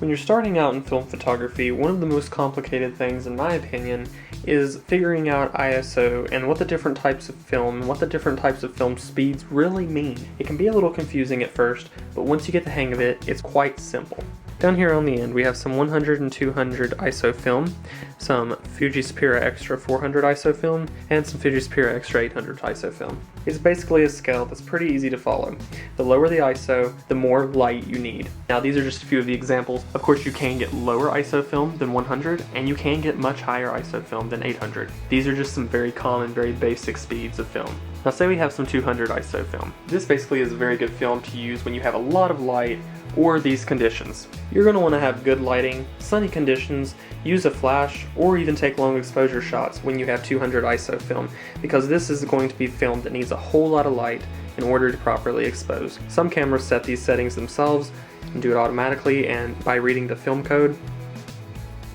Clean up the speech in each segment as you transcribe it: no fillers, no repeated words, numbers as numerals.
When you're starting out in film photography, one of the most complicated things, in my opinion, is figuring out ISO and what the different types of film and what the different types of film speeds really mean. It can be a little confusing at first, but once you get the hang of it, it's quite simple. Down here on the end, we have some 100 and 200 ISO film, some Fuji Xperia Extra 400 ISO film, and some Fuji Xperia Extra 800 ISO film. It's basically a scale that's pretty easy to follow. The lower the ISO, the more light you need. Now these are just a few of the examples. Of course you can get lower ISO film than 100, and you can get much higher ISO film than 800. These are just some very common, very basic speeds of film. Now say we have some 200 ISO film. This basically is a very good film to use when you have a lot of light or these conditions. You're going to want to have good lighting, sunny conditions, use a flash, or even take long exposure shots when you have 200 ISO film, because this is going to be film that needs a whole lot of light in order to properly expose. Some cameras set these settings themselves and do it automatically and by reading the film code,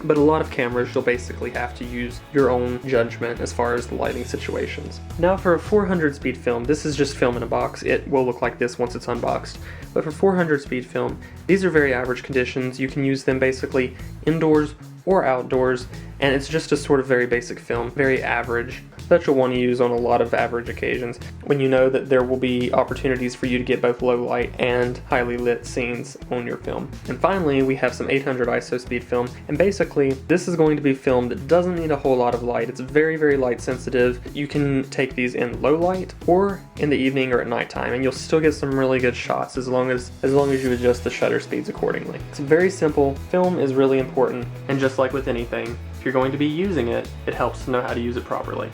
but a lot of cameras you'll basically have to use your own judgment as far as the lighting situations. Now for a 400 speed film, this is just film in a box. It will look like this once it's unboxed. But for 400 speed film, these are very average conditions. You can use them basically indoors or outdoors, and it's just a sort of very basic film, very average, that you'll want to use on a lot of average occasions when you know that there will be opportunities for you to get both low light and highly lit scenes on your film. And finally, we have some 800 ISO speed film, and basically this is going to be film that doesn't need a whole lot of light. It's very, very light sensitive. You can take these in low light or in the evening or at nighttime, and you'll still get some really good shots as long as you adjust the shutter speeds accordingly. It's very simple. Film is really important, and just like with anything, if you're going to be using it, it helps to know how to use it properly.